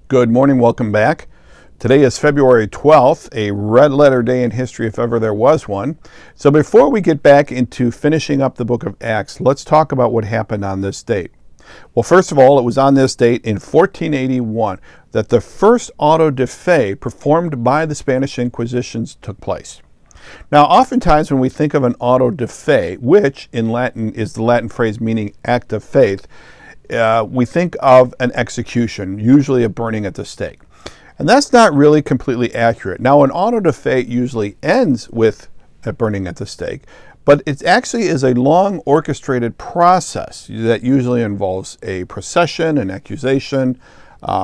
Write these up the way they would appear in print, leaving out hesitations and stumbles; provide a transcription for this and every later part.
Good morning, welcome back. Today is February 12th, a red letter day in history if ever there was one. So before we get back into finishing up the book of Acts, let's talk about what happened on this date. Well, first of all, it was on this date in 1481 that the first auto de fe performed by the Spanish Inquisitions took place. Now, oftentimes when we think of an auto de fe, which in Latin is the Latin phrase meaning act of faith, we think of an execution, usually a burning at the stake. And that's not really completely accurate. Now, an auto de fe usually ends with a burning at the stake, but it actually is a long orchestrated process that usually involves a procession, an accusation,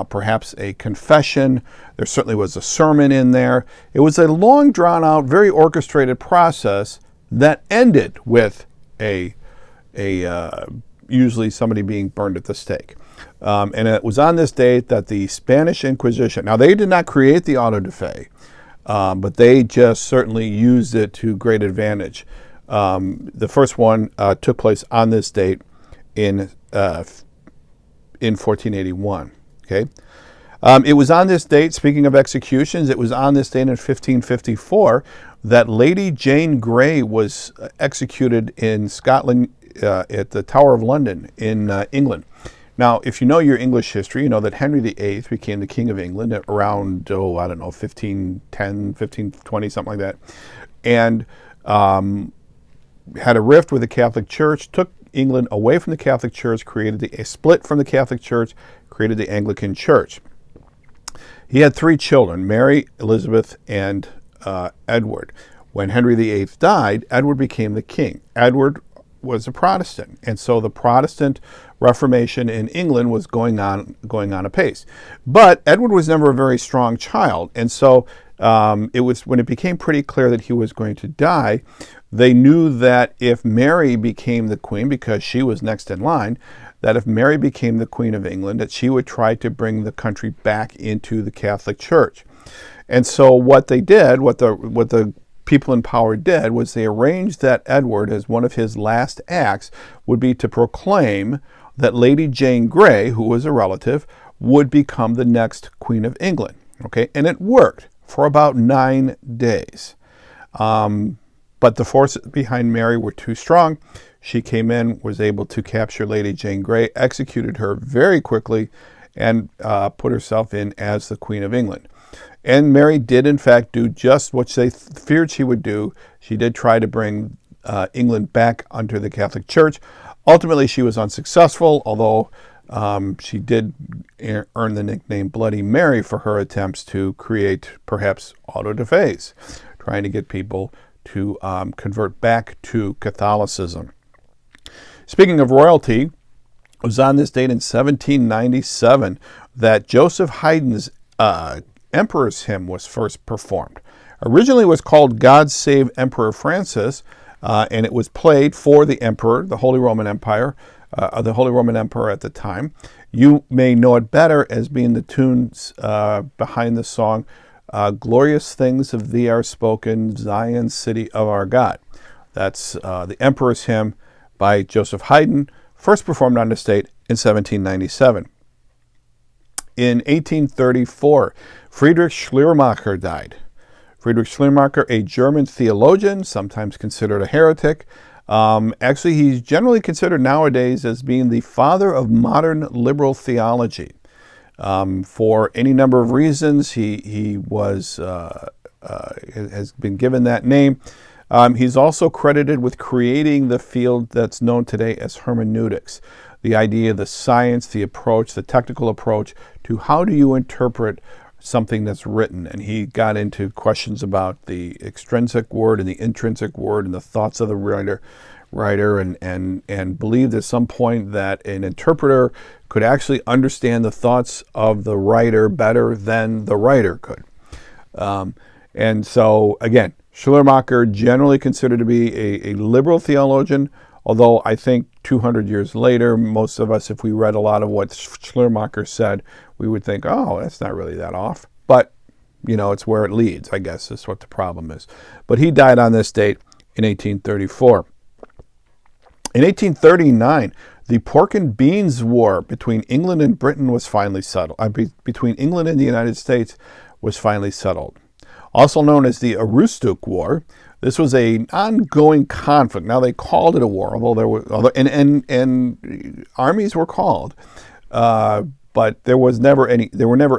perhaps a confession. There certainly was a sermon in there. It was a long, drawn-out, very orchestrated process that ended with usually somebody being burned at the stake. And it was on this date that the Spanish Inquisition, now they did not create the auto de fe, but they just certainly used it to great advantage. The first one took place on this date in 1481. Okay, it was on this date, speaking of executions, it was on this date in 1554 that Lady Jane Grey was executed in Scotland at the Tower of London in England. Now, if you know your English history, you know that Henry VIII became the King of England at around, 1510, 1520, something like that, and had a rift with the Catholic Church, took England away from the Catholic Church, created a split from the Catholic Church, created the Anglican Church. He had three children, Mary, Elizabeth, and Edward. When Henry VIII died, Edward became the king. Edward was a Protestant, and so the Protestant Reformation in England was going on apace. But Edward was never a very strong child, and so it was when it became pretty clear that he was going to die, they knew that if Mary became the queen, because she was next in line, that if Mary became the Queen of England, that she would try to bring the country back into the Catholic Church. And so what they did, what the people in power did, was they arranged that Edward, as one of his last acts, would be to proclaim that Lady Jane Grey, who was a relative, would become the next Queen of England. Okay, and it worked for about 9 days. But the forces behind Mary were too strong. She came in, was able to capture Lady Jane Grey, executed her very quickly, and put herself in as the Queen of England. And Mary did, in fact, do just what they feared she would do. She did try to bring England back under the Catholic Church. Ultimately, she was unsuccessful, although she did earn the nickname Bloody Mary for her attempts to create, perhaps, auto de fe, trying to get people to convert back to Catholicism. Speaking of royalty, it was on this date in 1797 that Joseph Haydn's Emperor's Hymn was first performed. Originally it was called God Save Emperor Francis, and it was played for the Emperor, the Holy Roman Empire, the Holy Roman Emperor at the time. You may know it better as being the tunes behind the song, Glorious Things of Thee Are Spoken, Zion, City of Our God. That's the Emperor's Hymn by Joseph Haydn, first performed on this date in 1797. In 1834, Friedrich Schleiermacher died. Friedrich Schleiermacher, a German theologian, sometimes considered a heretic. Actually, he's generally considered nowadays as being the father of modern liberal theology. For any number of reasons, he has been given that name. He's also credited with creating the field that's known today as hermeneutics, the idea, the science, the approach, the technical approach to how do you interpret something that's written. And he got into questions about the extrinsic word and the intrinsic word and the thoughts of the writer and believed at some point that an interpreter could actually understand the thoughts of the writer better than the writer could. And so, again, Schleiermacher generally considered to be a liberal theologian, although I think 200 years later, most of us, if we read a lot of what Schleiermacher said, we would think, oh, that's not really that off. But, it's where it leads, I guess, is what the problem is. But he died on this date in 1834. In 1839, The Pork and Beans War between England and Britain was finally settled. Between England and the United States was finally settled. Also known as the Aroostook War, this was an ongoing conflict. Now they called it a war, although and armies were called, but there were never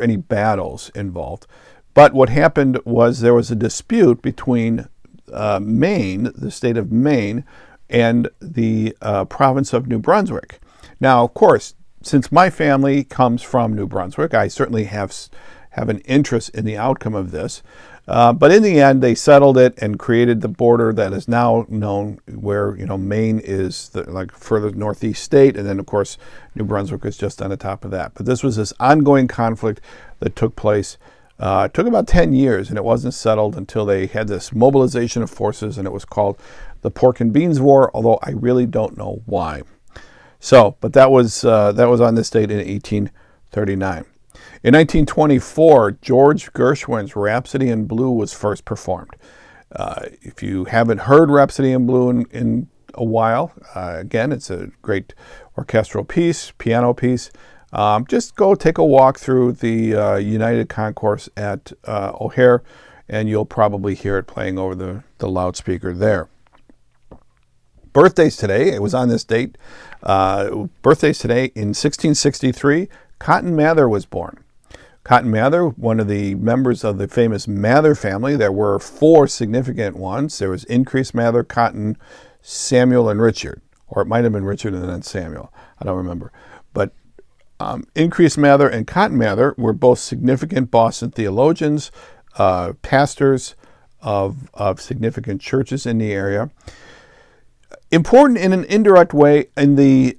any battles involved. But what happened was there was a dispute between Maine, the state of Maine, and the province of New Brunswick. Now, of course, since my family comes from New Brunswick, I certainly have an interest in the outcome of this. But in the end, they settled it and created the border that is now known, where Maine is the further northeast state, and then of course New Brunswick is just on the top of that. But this was this ongoing conflict that took place. It took about 10 years, and it wasn't settled until they had this mobilization of forces, and it was called the Pork and Beans War. Although I really don't know why. So, but that was on this date in 1839. In 1924, George Gershwin's Rhapsody in Blue was first performed. If you haven't heard Rhapsody in Blue in a while, again, it's a great orchestral piece, piano piece. Just go take a walk through the United Concourse at O'Hare, and you'll probably hear it playing over the loudspeaker there. Birthdays today, it was on this date. Birthdays today, in 1663, Cotton Mather was born. Cotton Mather, one of the members of the famous Mather family. There were 4 significant ones. There was Increase Mather, Cotton, Samuel, and Richard. Or it might have been Richard and then Samuel. I don't remember. But Increase Mather and Cotton Mather were both significant Boston theologians, pastors of significant churches in the area. Important in an indirect way in the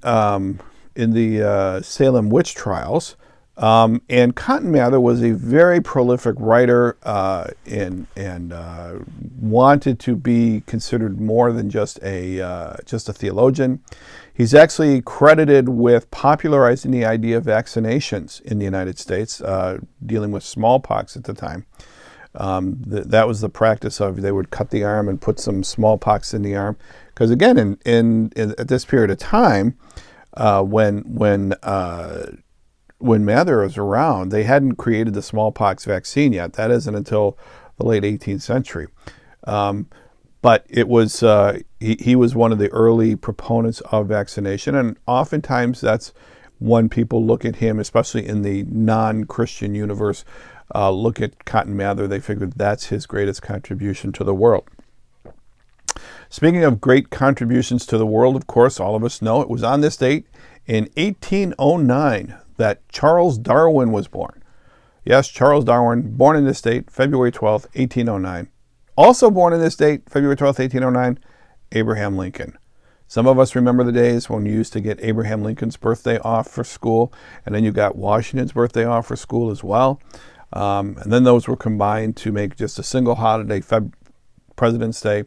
Salem witch trials. And Cotton Mather was a very prolific writer and wanted to be considered more than just a theologian. He's actually credited with popularizing the idea of vaccinations in the United States, dealing with smallpox at the time. That was the practice of they would cut the arm and put some smallpox in the arm, because again, at this period of time, when Mather was around, they hadn't created the smallpox vaccine yet. That isn't until the late 18th century. But it was he was one of the early proponents of vaccination, and oftentimes that's when people look at him, especially in the non-Christian universe, look at Cotton Mather, they figured that's his greatest contribution to the world. Speaking of great contributions to the world, of course, all of us know it was on this date in 1809 that Charles Darwin was born. Yes, Charles Darwin, born in this date, February 12th, 1809. Also born in this date, February 12th, 1809, Abraham Lincoln. Some of us remember the days when you used to get Abraham Lincoln's birthday off for school, and then you got Washington's birthday off for school as well. And then those were combined to make just a single holiday, President's Day.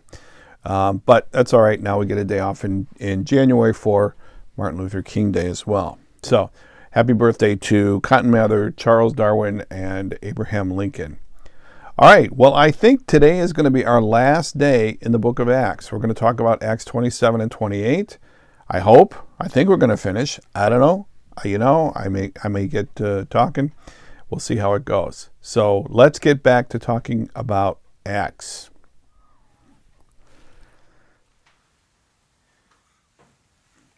But that's all right. Now we get a day off in January for Martin Luther King Day as well. So happy birthday to Cotton Mather, Charles Darwin, and Abraham Lincoln. All right. Well, I think today is going to be our last day in the book of Acts. We're going to talk about Acts 27 and 28. I hope. I think we're going to finish. I don't know. I may get talking. We'll see how it goes. So let's get back to talking about Acts.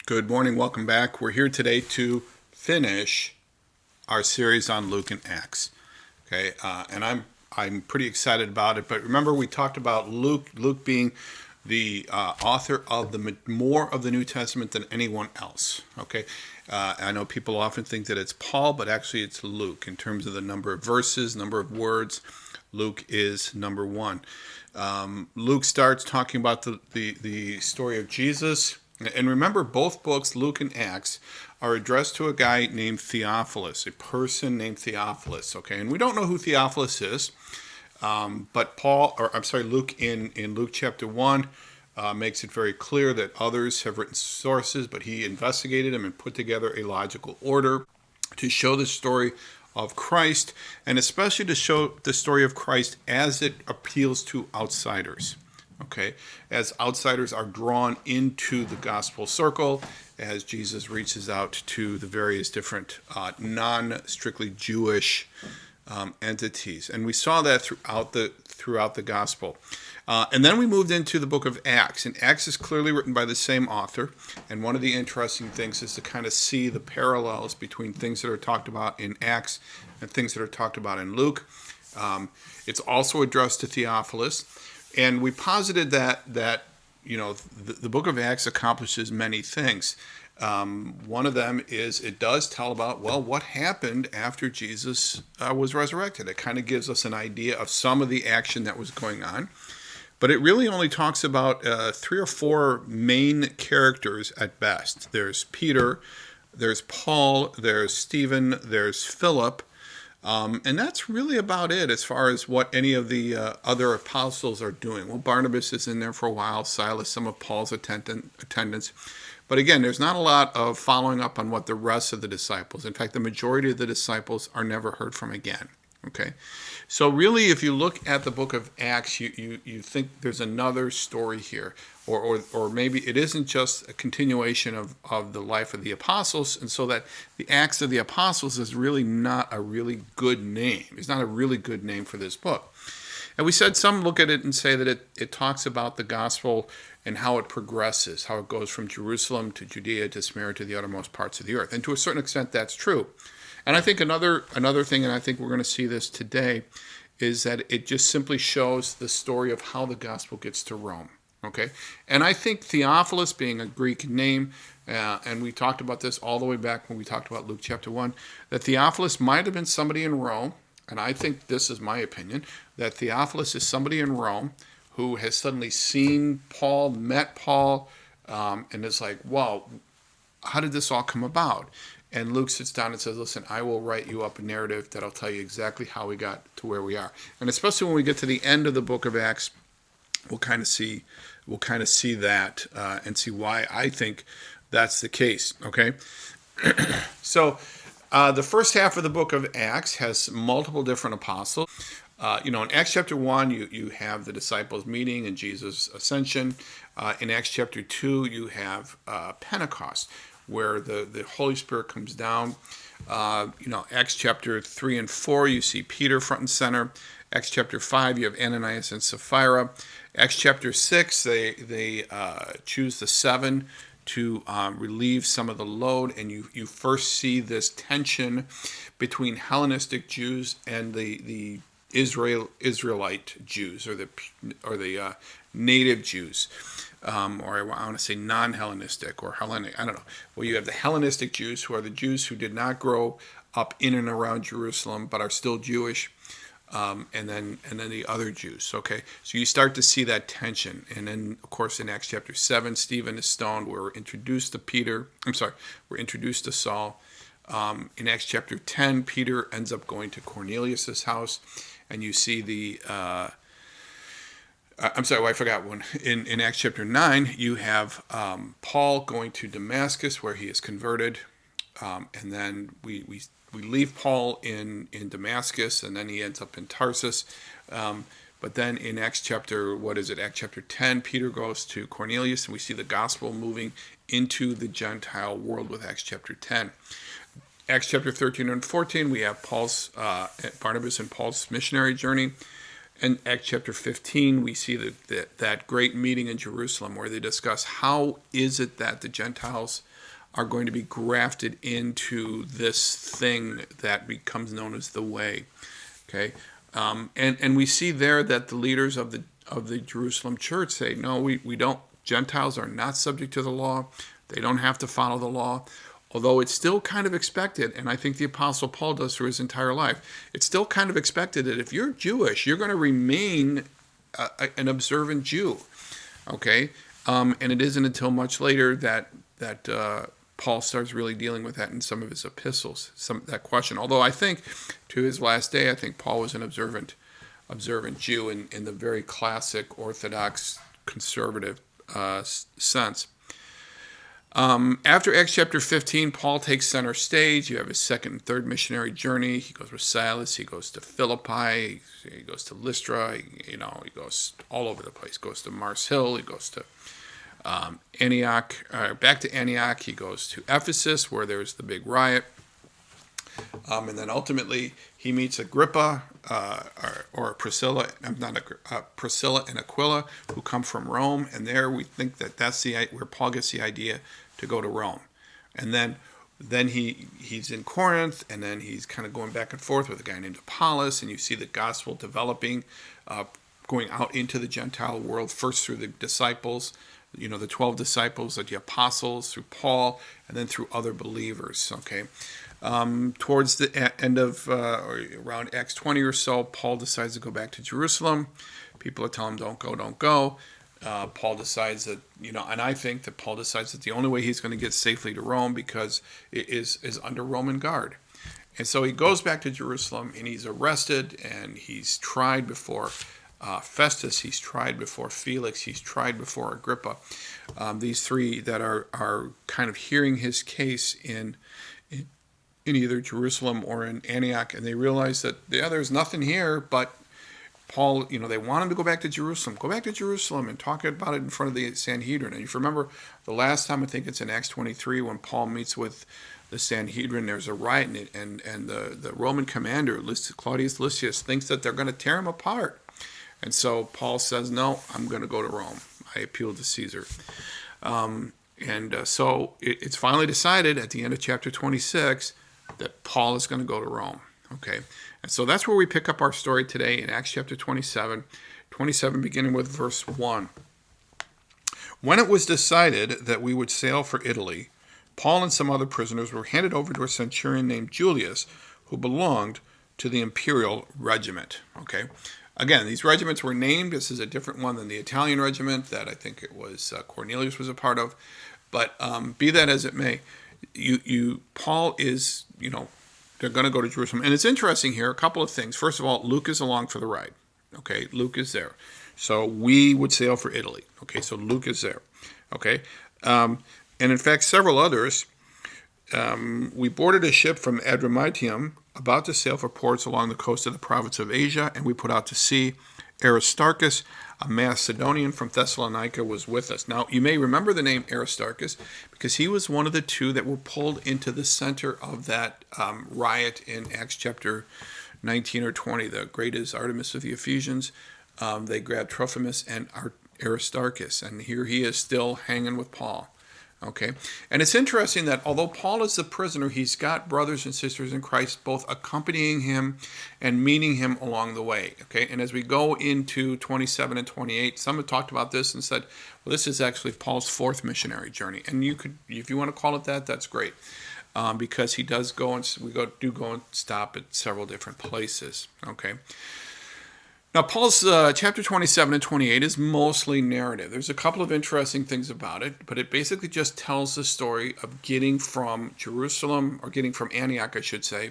Good morning. Welcome back. We're here today to finish our series on Luke and Acts. Okay, and I'm pretty excited about it. But remember, we talked about Luke being the author of more of the New Testament than anyone else. Okay, I know people often think that it's Paul, but actually it's Luke in terms of the number of verses, number of words. Luke is number 1. Luke starts talking about the story of Jesus. And remember, both books, Luke and Acts, are addressed to a guy named Theophilus, a person named Theophilus. Okay, and we don't know who Theophilus is, but Luke in Luke chapter 1 makes it very clear that others have written sources, but he investigated them and put together a logical order to show the story of Christ, and especially to show the story of Christ as it appeals to outsiders. okay, as outsiders are drawn into the gospel circle, as Jesus reaches out to the various different non-strictly Jewish entities. And we saw that throughout the gospel. And then we moved into the book of Acts. And Acts is clearly written by the same author. And one of the interesting things is to kind of see the parallels between things that are talked about in Acts and things that are talked about in Luke. It's also addressed to Theophilus. And we posited that the book of Acts accomplishes many things. One of them is it does tell about, well, what happened after Jesus was resurrected. It kind of gives us an idea of some of the action that was going on. But it really only talks about 3 or 4 main characters at best. There's Peter, there's Paul, there's Stephen, there's Philip. And that's really about it as far as what any of the other apostles are doing. Well, Barnabas is in there for a while, Silas, some of Paul's attendants. But again, there's not a lot of following up on what the rest of the disciples. In fact, the majority of the disciples are never heard from again. Okay, so really, if you look at the book of Acts, you think there's another story here, or maybe it isn't just a continuation of the life of the apostles, and so that the Acts of the Apostles is really not a really good name. It's not a really good name for this book. And we said some look at it and say that it talks about the gospel and how it progresses, how it goes from Jerusalem to Judea to Samaria to the uttermost parts of the earth. And to a certain extent, that's true. And I think another thing, and I think we're going to see this today, is that it just simply shows the story of how the gospel gets to Rome. Okay? And I think Theophilus, being a Greek name, and we talked about this all the way back when we talked about Luke chapter 1, that Theophilus might have been somebody in Rome, and I think this is my opinion, that Theophilus is somebody in Rome who has suddenly seen Paul, met Paul, and is like, wow, how did this all come about? And Luke sits down and says, listen, I will write you up a narrative that'll tell you exactly how we got to where we are. And especially when we get to the end of the book of Acts, we'll kind of see that and see why I think that's the case. Okay? So the first half of the book of Acts has multiple different apostles. In Acts chapter 1, you have the disciples meeting and Jesus' ascension. In Acts chapter 2, you have Pentecost, where the Holy Spirit comes down. Acts chapter 3 and 4, you see Peter front and center. Acts chapter 5, you have Ananias and Sapphira. Acts chapter 6, they choose the 7 to relieve some of the load, and you first see this tension between Hellenistic Jews and the Israelite Jews, or the native Jews. Or I want to say non-Hellenistic or Hellenic, I don't know. Well, you have the Hellenistic Jews, who are the Jews who did not grow up in and around Jerusalem but are still Jewish, and then the other Jews. Okay, so you start to see that tension, and then of course in Acts chapter 7, Stephen is stoned. We're introduced to Saul. In Acts chapter 10, Peter ends up going to Cornelius' house, and you see I forgot one. In Acts chapter 9, you have Paul going to Damascus, where he is converted, and then we leave Paul in Damascus, and then he ends up in Tarsus. But then in Acts chapter 10, Peter goes to Cornelius, and we see the gospel moving into the Gentile world with Acts chapter 10. Acts chapter 13 and 14, we have Barnabas and Paul's missionary journey. In Acts chapter 15, we see that great meeting in Jerusalem where they discuss how is it that the Gentiles are going to be grafted into this thing that becomes known as the Way. Okay, and we see there that the leaders of the Jerusalem church say, no, we don't. Gentiles are not subject to the law. They don't have to follow the law. Although it's still kind of expected, and I think the Apostle Paul does through his entire life, it's still kind of expected that if you're Jewish, you're going to remain an observant Jew, okay? And it isn't until much later that Paul starts really dealing with that in some of his epistles, that question. Although I think to his last day, I think Paul was an observant Jew in the very classic Orthodox conservative sense. After Acts chapter 15, Paul takes center stage. You have his second and third missionary journey. He goes with Silas. He goes to Philippi. He goes to Lystra. He goes all over the place. He goes to Mars Hill. He goes to Antioch. Back to Antioch. He goes to Ephesus, where there's the big riot. And then ultimately he meets Agrippa or Priscilla, Priscilla and Aquila, who come from Rome. And there we think that's where Paul gets the idea to go to Rome. And then he's in Corinth, and then he's kind of going back and forth with a guy named Apollos, and you see the gospel developing, going out into the Gentile world, first through the disciples, the 12 disciples, the apostles, through Paul, and then through other believers, okay? Towards the end of, or around Acts 20 or so, Paul decides to go back to Jerusalem. People are telling him, don't go. Paul decides that, and I think that Paul decides that the only way he's going to get safely to Rome because it is under Roman guard. And so he goes back to Jerusalem, and he's arrested, and he's tried before Festus, he's tried before Felix, he's tried before Agrippa. These three that are kind of hearing his case in either Jerusalem or in Antioch, and they realize that, there's nothing here, but Paul, they want him to go back to Jerusalem. Go back to Jerusalem and talk about it in front of the Sanhedrin. And if you remember the last time, I think it's in Acts 23, when Paul meets with the Sanhedrin, there's a riot, and the Roman commander, Claudius Lysias, thinks that they're going to tear him apart. And so Paul says, no, I'm going to go to Rome. I appeal to Caesar. So it's finally decided at the end of chapter 26 that Paul is going to go to Rome. Okay, and so that's where we pick up our story today in Acts chapter 27, beginning with verse 1. When it was decided that we would sail for Italy, Paul and some other prisoners were handed over to a centurion named Julius, who belonged to the imperial regiment. Okay, again, these regiments were named. This is a different one than the Italian regiment that I think it was Cornelius was a part of. But be that as it may, Paul is, they're going to go to Jerusalem. And it's interesting here, a couple of things. First of all, Luke is along for the ride. Okay, Luke is there. So we would sail for Italy. Okay, so Luke is there. Okay, and in fact, several others. We boarded a ship from Adramyttium, about to sail for ports along the coast of the province of Asia, and we put out to sea. Aristarchus, a Macedonian from Thessalonica, was with us. Now, you may remember the name Aristarchus because he was one of the two that were pulled into the center of that riot in Acts chapter 19 or 20. The great is Artemis of the Ephesians. They grabbed Trophimus and Aristarchus, and here he is still hanging with Paul. Okay, and it's interesting that although Paul is the prisoner, he's got brothers and sisters in Christ both accompanying him and meeting him along the way. Okay, and as we go into 27 and 28, some have talked about this and said, well, this is actually Paul's fourth missionary journey, and you could, if you want to call it that, that's great, because he does go and do go and stop at several different places. Okay. Now, Paul's chapter 27 and 28 is mostly narrative. There's a couple of interesting things about it, but it basically just tells the story of getting from Jerusalem, or getting from Antioch, I should say,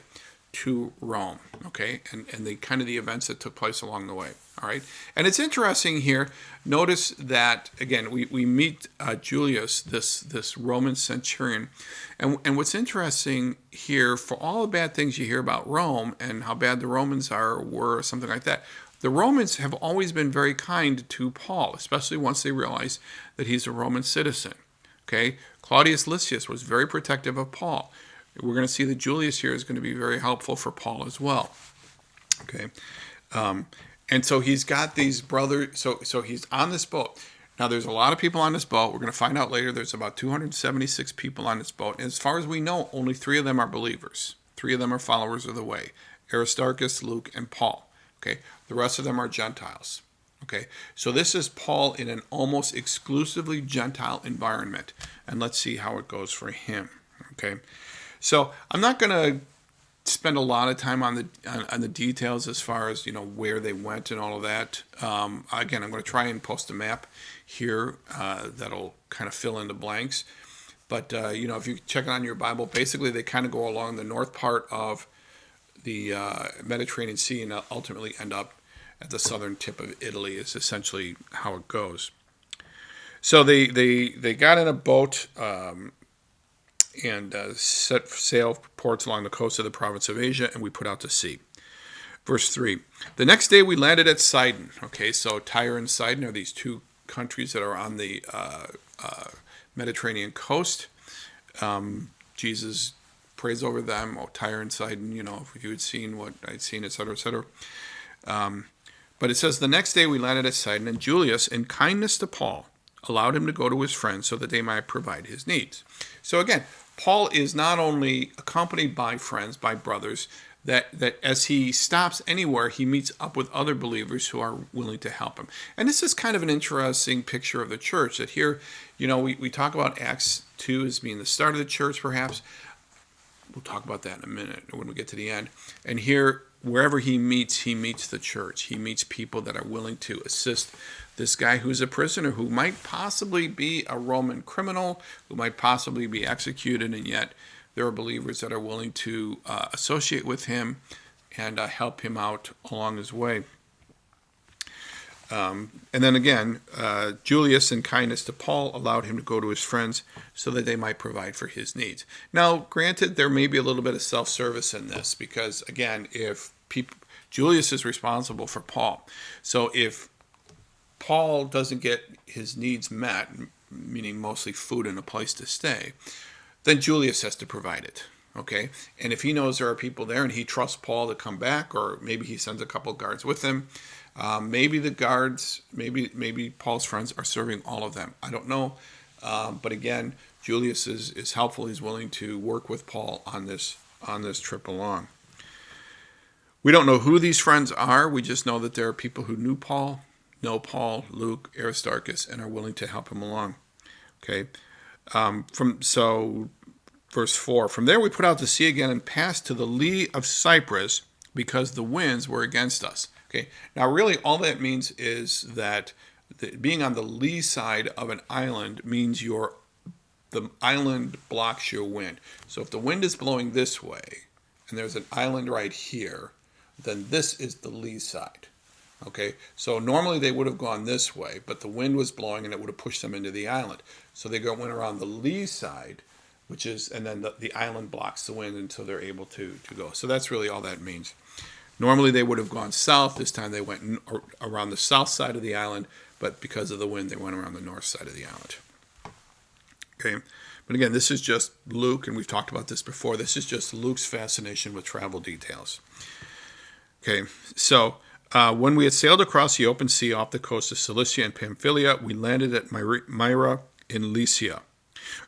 to Rome, okay, and the kind of the events that took place along the way, all right? And it's interesting here, notice that, again, we meet Julius, this Roman centurion, and what's interesting here, for all the bad things you hear about Rome and how bad the Romans were, something like that, the Romans have always been very kind to Paul, especially once they realize that he's a Roman citizen. Okay, Claudius Lysias was very protective of Paul. We're going to see that Julius here is going to be very helpful for Paul as well. Okay, and so he's got these brothers. So he's on this boat. Now there's a lot of people on this boat. We're going to find out later. There's about 276 people on this boat. And as far as we know, only 3 of them are believers. 3 of them are followers of the way: Aristarchus, Luke, and Paul. Okay, the rest of them are Gentiles. Okay, so this is Paul in an almost exclusively Gentile environment, and let's see how it goes for him. Okay, so I'm not going to spend a lot of time on the details as far as where they went and all of that. Again, I'm going to try and post a map here that'll kind of fill in the blanks. But if you check it on your Bible, basically they kind of go along the north part of the Mediterranean Sea and ultimately end up at the southern tip of Italy is essentially how it goes. So they got in a boat and set sail for ports along the coast of the province of Asia, and we put out to sea. Verse 3, the next day we landed at Sidon. Okay, so Tyre and Sidon are these two countries that are on the Mediterranean coast. Jesus prays over them, Tyre and Sidon, if you had seen what I'd seen, etc., etc. But it says, the next day we landed at Sidon, and Julius, in kindness to Paul, allowed him to go to his friends so that they might provide his needs. So again, Paul is not only accompanied by friends, by brothers, that as he stops anywhere, he meets up with other believers who are willing to help him. And this is kind of an interesting picture of the church, that here, we talk about Acts 2 as being the start of the church, perhaps. We'll talk about that in a minute when we get to the end. And here, wherever he meets the church. He meets people that are willing to assist this guy who's a prisoner, who might possibly be a Roman criminal, who might possibly be executed, and yet there are believers that are willing to associate with him and help him out along his way. And then again, Julius, in kindness to Paul, allowed him to go to his friends so that they might provide for his needs. Now, granted, there may be a little bit of self-service in this, because again, Julius is responsible for Paul. So if Paul doesn't get his needs met, meaning mostly food and a place to stay, then Julius has to provide it. Okay, and if he knows there are people there and he trusts Paul to come back, or maybe he sends a couple guards with him, maybe the guards, maybe Paul's friends are serving all of them. I don't know, but again, Julius is helpful. He's willing to work with Paul on this trip along. We don't know who these friends are. We just know that there are people who know Paul, Luke, Aristarchus, and are willing to help him along. Okay, verse 4, from there we put out to sea again and passed to the lee of Cyprus because the winds were against us. Okay, now really all that means is that being on the lee side of an island means the island blocks your wind. So if the wind is blowing this way and there's an island right here, then this is the lee side. Okay, so normally they would have gone this way, but the wind was blowing and it would have pushed them into the island. So they went around the lee side, and then the island blocks the wind until they're able to go. So that's really all that means. Normally they would have gone south. This time they went around the south side of the island, but because of the wind, they went around the north side of the island. Okay, but again, this is just Luke, and we've talked about this before. This is just Luke's fascination with travel details. Okay, so when we had sailed across the open sea off the coast of Cilicia and Pamphylia, we landed at Myra in Lycia.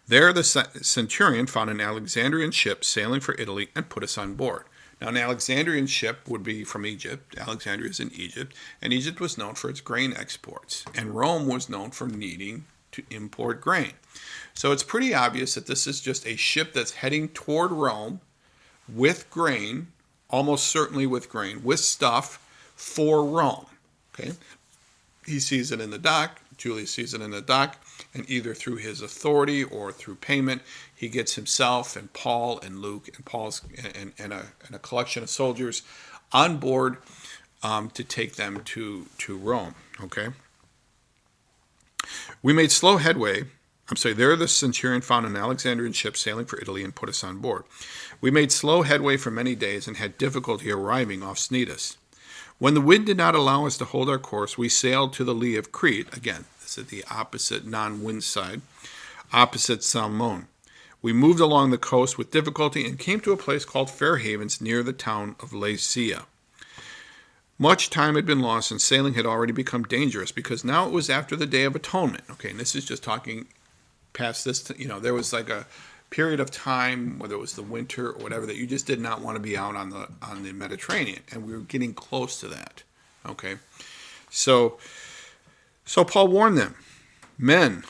There the centurion found an Alexandrian ship sailing for Italy and put us on board. Now, an Alexandrian ship would be from Egypt. Alexandria is in Egypt, and Egypt was known for its grain exports, and Rome was known for needing to import grain. So it's pretty obvious that this is just a ship that's heading toward Rome with grain, almost certainly with grain, with stuff for Rome. Okay, he sees it in the dock. Julius sees it in the dock, and either through his authority or through payment, he gets himself and Paul and Luke and Paul's and a collection of soldiers on board to take them to Rome. Okay. We made slow headway. There the centurion found an Alexandrian ship sailing for Italy and put us on board. We made slow headway for many days and had difficulty arriving off Cnidus. When the wind did not allow us to hold our course, we sailed to the lee of Crete. Again, this is the opposite non-wind side, opposite Salmon. We moved along the coast with difficulty and came to a place called Fair Havens near the town of Lasea. Much time had been lost and sailing had already become dangerous because now it was after the Day of Atonement. Okay, and this is just talking past this, there was like a period of time, whether it was the winter or whatever, that you just did not want to be out on the Mediterranean, and we were getting close to that. Okay, so Paul warned them, men,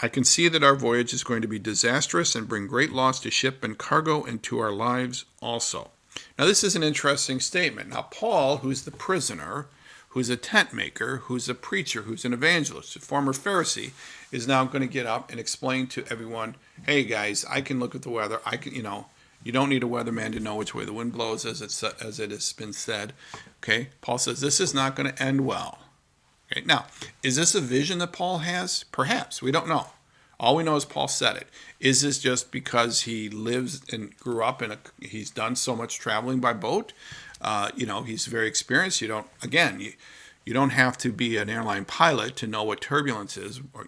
I can see that our voyage is going to be disastrous and bring great loss to ship and cargo and to our lives also. Now this is an interesting statement. Now Paul, who's the prisoner, who's a tent maker, who's a preacher, who's an evangelist, a former Pharisee, is now going to get up and explain to everyone, hey guys, I can look at the weather. I can, you don't need a weatherman to know which way the wind blows, as it has been said. Okay, Paul says this is not going to end well. Okay, now, is this a vision that Paul has? Perhaps, we don't know. All we know is Paul said it. Is this just because he lives and grew up he's done so much traveling by boat? He's very experienced. You don't have to be an airline pilot to know what turbulence is, or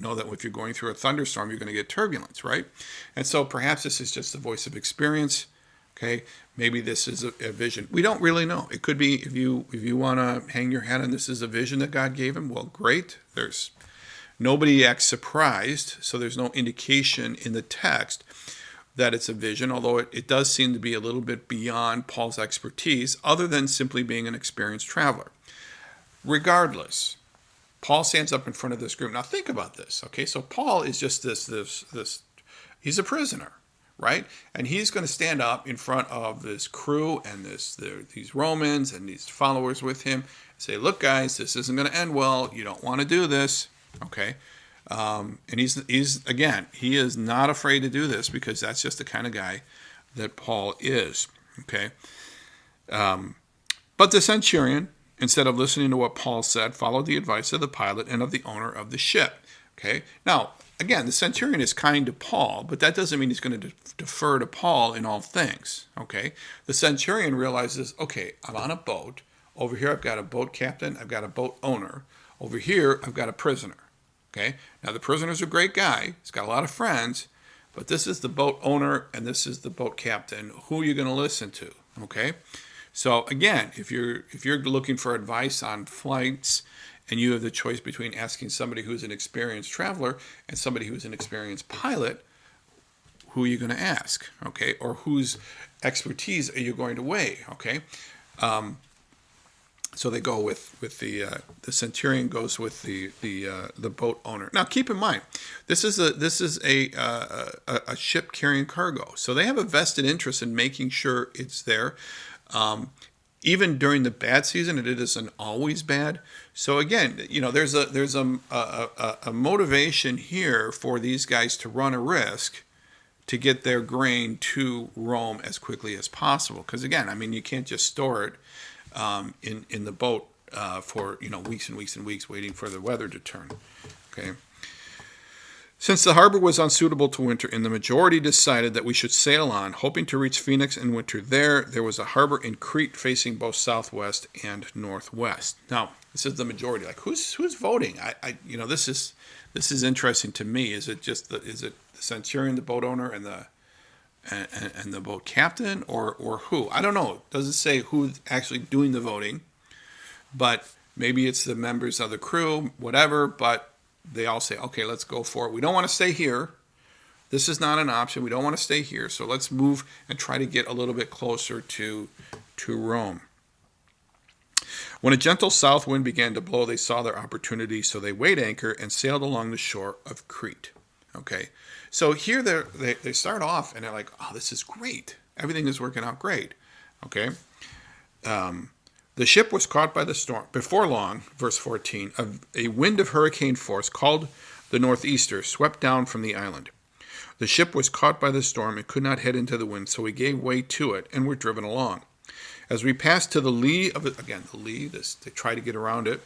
know that if you're going through a thunderstorm, you're going to get turbulence, right? And so perhaps this is just the voice of experience. Okay, maybe this is a vision. We don't really know. It could be, if you want to hang your hat on this is a vision that God gave him. Well, great. There's nobody acts surprised, so there's no indication in the text that it's a vision, although it does seem to be a little bit beyond Paul's expertise, other than simply being an experienced traveler. Regardless, Paul stands up in front of this group. Now think about this, okay? So Paul is just this he's a prisoner, right? And he's going to stand up in front of this crew and these Romans and these followers with him and say, look, guys, this isn't going to end well. You don't want to do this, okay? And he is not afraid to do this, because that's just the kind of guy that Paul is, okay? But the centurion, instead of listening to what Paul said, followed the advice of the pilot and of the owner of the ship. Okay. Now, again, the centurion is kind to Paul, but that doesn't mean he's going to defer to Paul in all things. Okay. The centurion realizes, okay, I'm on a boat. Over here, I've got a boat captain. I've got a boat owner. Over here, I've got a prisoner. Okay. Now, the prisoner's a great guy. He's got a lot of friends, but this is the boat owner and this is the boat captain. Who are you going to listen to? Okay. So again, if you're looking for advice on flights, and you have the choice between asking somebody who's an experienced traveler and somebody who's an experienced pilot, who are you going to ask? Okay, or whose expertise are you going to weigh? Okay, so they go with the centurion goes with the boat owner. Now keep in mind, this is a ship carrying cargo, so they have a vested interest in making sure it's there. Even during the bad season, and it isn't always bad. So again, there's a motivation here for these guys to run a risk to get their grain to Rome as quickly as possible. Because again, you can't just store it in the boat for weeks and weeks and weeks waiting for the weather to turn. Okay. Since the harbor was unsuitable to winter in, the majority decided that we should sail on, hoping to reach Phoenix and winter there. There was a harbor in Crete facing both southwest and northwest. Now, this is the majority. Like, who's voting? This is interesting to me. Is it the centurion, the boat owner, and the boat captain, or who? I don't know. It doesn't say who's actually doing the voting, but maybe it's the members of the crew, whatever. But they all say, okay, let's go for it. We don't want to stay here. This is not an option. We don't want to stay here. So let's move and try to get a little bit closer to Rome. When a gentle south wind began to blow, they saw their opportunity. So they weighed anchor and sailed along the shore of Crete. Okay. So here they start off and they're like, oh, this is great. Everything is working out great. Okay. The ship was caught by the storm. Before long, verse 14, a wind of hurricane force called the northeaster swept down from the island. The ship was caught by the storm and could not head into the wind, so we gave way to it and were driven along. As we passed to the lee of it, again, the lee, they try to get around it,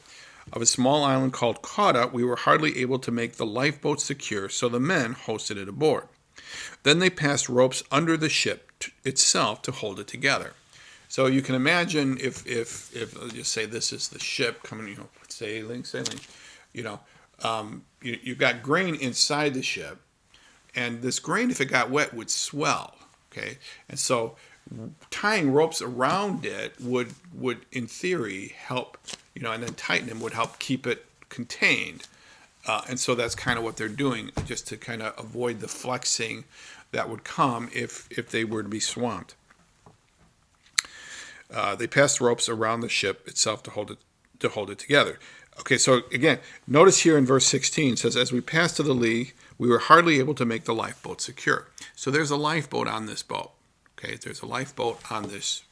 of a small island called Cauda, we were hardly able to make the lifeboat secure, so the men hoisted it aboard. Then they passed ropes under the ship itself to hold it together. So you can imagine if let's just say this is the ship coming, sailing, you've got grain inside the ship, and this grain, if it got wet, would swell. Okay, and so tying ropes around it would in theory help, and then tighten them would help keep it contained. And so that's kind of what they're doing, just to kind of avoid the flexing that would come if they were to be swamped. They passed ropes around the ship itself to hold it together. Okay, so again, notice here in verse 16, it says, as we passed to the lee, we were hardly able to make the lifeboat secure. So there's a lifeboat on this boat. Okay, there's a lifeboat on this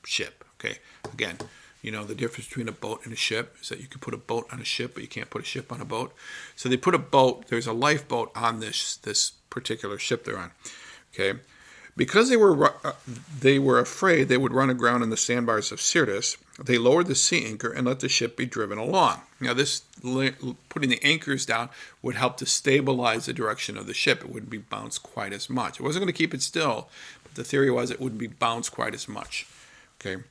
ship. Okay, again, the difference between a boat and a ship is that you can put a boat on a ship, but you can't put a ship on a boat. So they put a boat, there's a lifeboat on this particular ship they're on. Okay. Because they were afraid they would run aground in the sandbars of Syrtis, They lowered the sea anchor and let the ship be driven along. Now, this putting the anchors down would help to stabilize the direction of the ship. It wouldn't be bounced quite as much. It wasn't going to keep it still, but the theory was it wouldn't be bounced quite as much. Okay.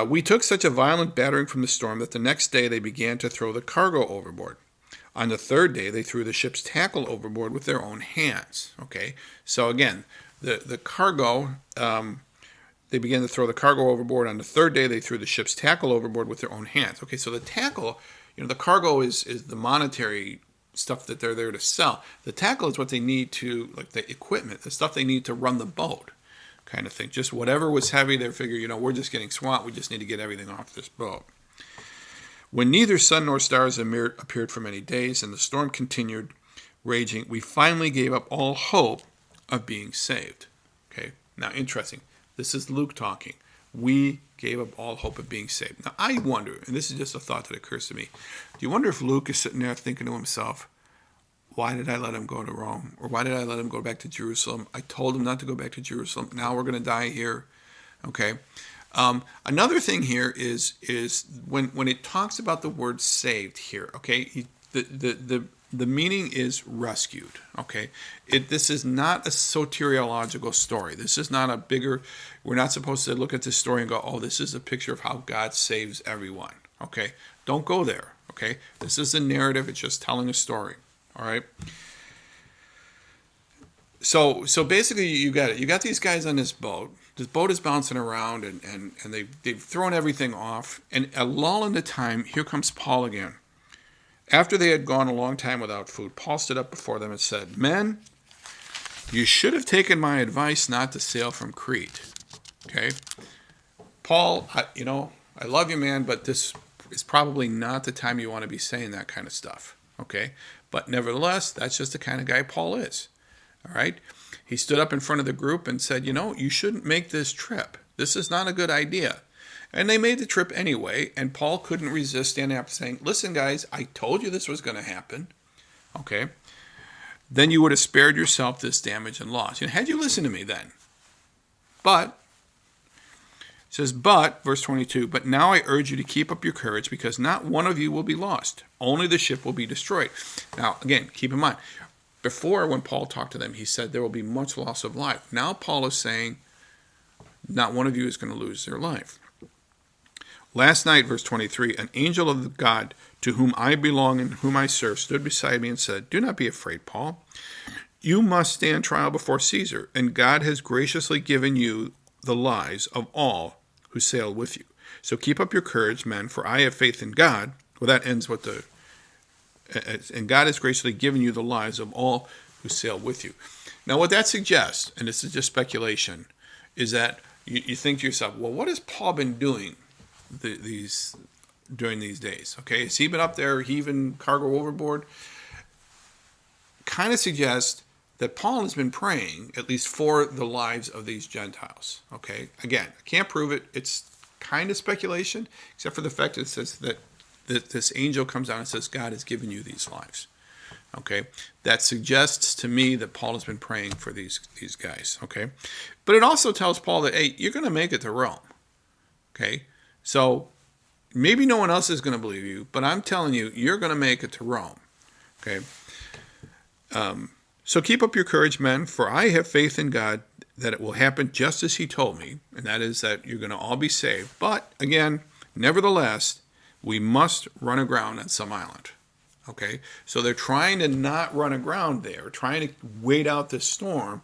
We took such a violent battering from the storm that the next day they began to throw the cargo overboard. On the third day, they threw the ship's tackle overboard with their own hands. Okay. So again, the cargo. They began to throw the cargo overboard. On the third day, they threw the ship's tackle overboard with their own hands. Okay, so the tackle, the cargo is the monetary stuff that they're there to sell. The tackle is what they need to, like the equipment, the stuff they need to run the boat, kind of thing. Just whatever was heavy, they figure, we're just getting swamped. We just need to get everything off this boat. When neither sun nor stars appeared for many days and the storm continued raging, we finally gave up all hope of being saved. Okay, now interesting. This is Luke talking. We gave up all hope of being saved. Now, I wonder, and this is just a thought that occurs to me, do you wonder if Luke is sitting there thinking to himself, why did I let him go to Rome? Or why did I let him go back to Jerusalem? I told him not to go back to Jerusalem. Now we're going to die here. Okay. Another thing here is when it talks about the word saved here, okay, the meaning is rescued, okay? This is not a soteriological story. This is not a bigger, we're not supposed to look at this story and go, oh, this is a picture of how God saves everyone, okay? Don't go there, okay? This is a narrative. It's just telling a story, all right? So basically you got it. You got these guys on this boat. This boat is bouncing around and they've thrown everything off. And a lull in the time, here comes Paul again. After they had gone a long time without food, Paul stood up before them and said, men, you should have taken my advice not to sail from Crete. Okay? Paul, I love you, man, but this is probably not the time you want to be saying that kind of stuff. Okay? But nevertheless, that's just the kind of guy Paul is. All right? He stood up in front of the group and said, you shouldn't make this trip. This is not a good idea. And they made the trip anyway, and Paul couldn't resist standing up and saying, listen, guys, I told you this was going to happen. Okay? Then you would have spared yourself this damage and loss. Had you listened to me then. But, it says, verse 22, but now I urge you to keep up your courage because not one of you will be lost. Only the ship will be destroyed. Now, again, keep in mind, before when Paul talked to them, he said there will be much loss of life. Now Paul is saying not one of you is going to lose their life. Last night, verse 23, an angel of God to whom I belong and whom I serve stood beside me and said, do not be afraid, Paul. You must stand trial before Caesar, and God has graciously given you the lives of all who sail with you. So keep up your courage, men, for I have faith in God. Well, that ends with and God has graciously given you the lives of all who sail with you. Now, what that suggests, and this is just speculation, is that you think to yourself, well, what has Paul been doing during these days? Okay, has he been up there heaving cargo overboard? Kind of suggests that Paul has been praying, at least for the lives of these Gentiles. Okay, again, I can't prove it. It's kind of speculation, except for the fact that it says that this angel comes down and says, God has given you these lives. Okay, that suggests to me that Paul has been praying for these guys. Okay, but it also tells Paul that, hey, you're going to make it to Rome. Okay, so maybe no one else is going to believe you, but I'm telling you, you're going to make it to Rome. Okay, so keep up your courage, men, for I have faith in God that it will happen just as he told me, and that is that you're going to all be saved. But again, nevertheless, we must run aground on some island. Okay, so they're trying to not run aground there, trying to wait out this storm.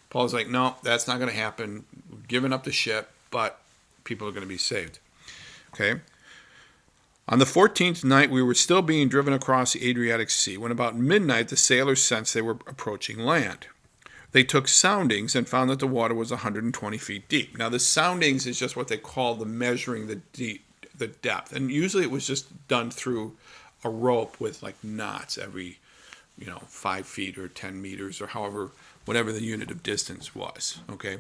Paul's like, no, that's not going to happen. We're giving up the ship, but people are going to be saved. Okay. On the 14th night, we were still being driven across the Adriatic Sea when about midnight the sailors sensed they were approaching land. They took soundings and found that the water was 120 feet deep. Now, the soundings is just what they call the measuring the depth. And usually it was just done through a rope with like knots every, 5 feet or 10 meters or whatever the unit of distance was. Okay.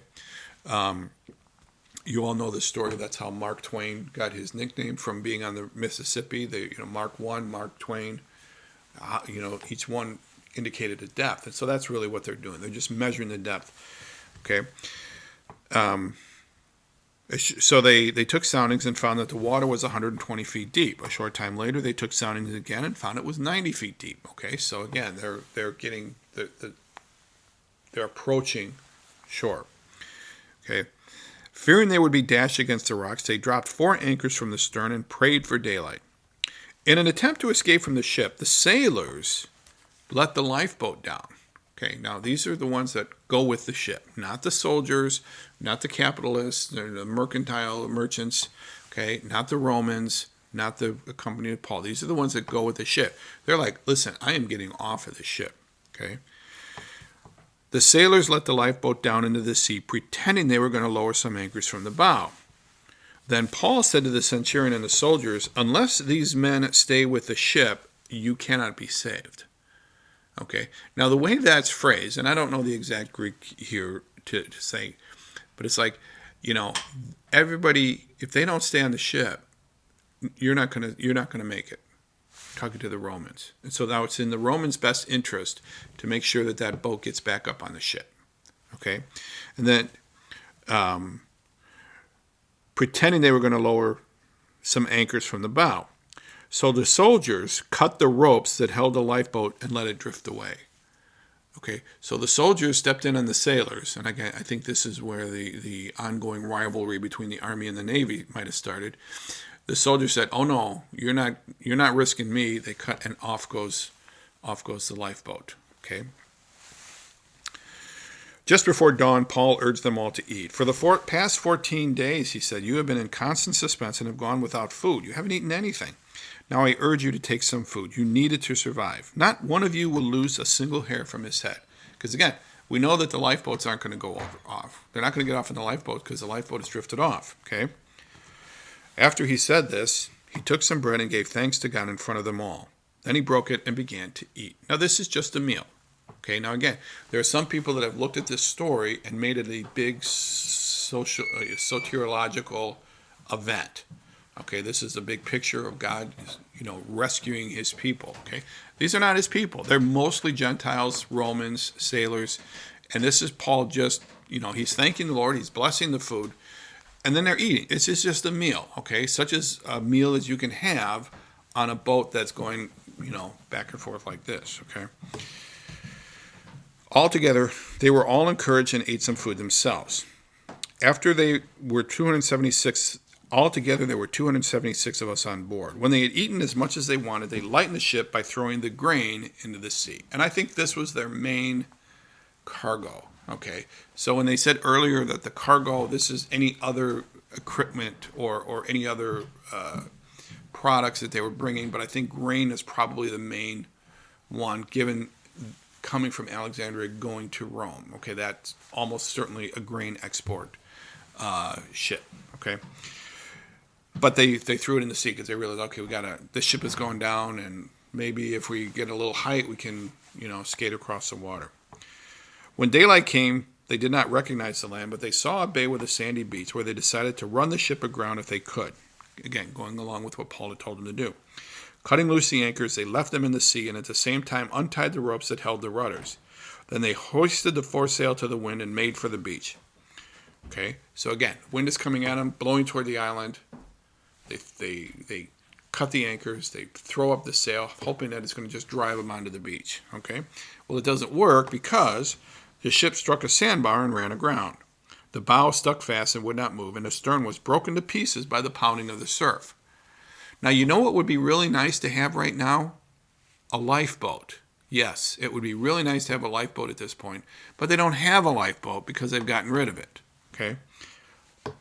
You all know the story. That's how Mark Twain got his nickname, from being on the Mississippi. Mark 1, Mark Twain, each one indicated a depth. And so that's really what they're doing. They're just measuring the depth. Okay. So they took soundings and found that the water was 120 feet deep. A short time later, they took soundings again and found it was 90 feet deep. Okay, so again, they're getting they're approaching shore. Okay, fearing they would be dashed against the rocks, they dropped 4 anchors from the stern and prayed for daylight. In an attempt to escape from the ship, the sailors let the lifeboat down. Okay, now these are the ones that go with the ship, not the soldiers, not the capitalists, the mercantile merchants, okay, not the Romans, not the company of Paul. These are the ones that go with the ship. They're like, listen, I am getting off of the ship, okay? The sailors let the lifeboat down into the sea, pretending they were going to lower some anchors from the bow. Then Paul said to the centurion and the soldiers, unless these men stay with the ship, you cannot be saved. Okay, now the way that's phrased, and I don't know the exact Greek here to say, but it's like, everybody, if they don't stay on the ship, you're not gonna make it. Talking to the Romans, and so now it's in the Romans' best interest to make sure that that boat gets back up on the ship. Okay, and then pretending they were going to lower some anchors from the bow. So the soldiers cut the ropes that held the lifeboat and let it drift away. Okay, so the soldiers stepped in on the sailors, and again, I think this is where the ongoing rivalry between the Army and the Navy might have started. The soldiers said, "Oh no, you're not risking me." They cut, and off goes the lifeboat. Okay. Just before dawn, Paul urged them all to eat. For the past 14 days, he said, you have been in constant suspense and have gone without food. You haven't eaten anything. Now I urge you to take some food. You need it to survive. Not one of you will lose a single hair from his head. Because again, we know that the lifeboats aren't going to go off. They're not going to get off in the lifeboat because the lifeboat has drifted off. Okay. After he said this, he took some bread and gave thanks to God in front of them all. Then he broke it and began to eat. Now this is just a meal. Okay, now again, there are some people that have looked at this story and made it a big soteriological event. Okay, this is a big picture of God, rescuing his people. Okay, these are not his people. They're mostly Gentiles, Romans, sailors, and this is Paul just, he's thanking the Lord, he's blessing the food, and then they're eating. It's just a meal, okay, such as a meal as you can have on a boat that's going, back and forth like this, okay. Altogether, they were all encouraged and ate some food themselves. After they were 276, altogether there were 276 of us on board. When they had eaten as much as they wanted, they lightened the ship by throwing the grain into the sea. And I think this was their main cargo. Okay, so when they said earlier that the cargo, this is any other equipment or any other products that they were bringing, but I think grain is probably the main one, given coming from Alexandria going to Rome. Okay, that's almost certainly a grain export ship. Okay, but they threw it in the sea because they realized, okay, this ship is going down, and maybe if we get a little height, we can skate across the water. When daylight came, they did not recognize the land, but they saw a bay with a sandy beach where they decided to run the ship aground if they could. Again, going along with what Paul had told them to do. Cutting loose the anchors, they left them in the sea and at the same time untied the ropes that held the rudders. Then they hoisted the foresail to the wind and made for the beach. Okay, so again, wind is coming at them, blowing toward the island. They cut the anchors, they throw up the sail, hoping that it's going to just drive them onto the beach. Okay, well, it doesn't work because the ship struck a sandbar and ran aground. The bow stuck fast and would not move, and the stern was broken to pieces by the pounding of the surf. Now, you know what would be really nice to have right now? A lifeboat. Yes, it would be really nice to have a lifeboat at this point, but they don't have a lifeboat because they've gotten rid of it. Okay?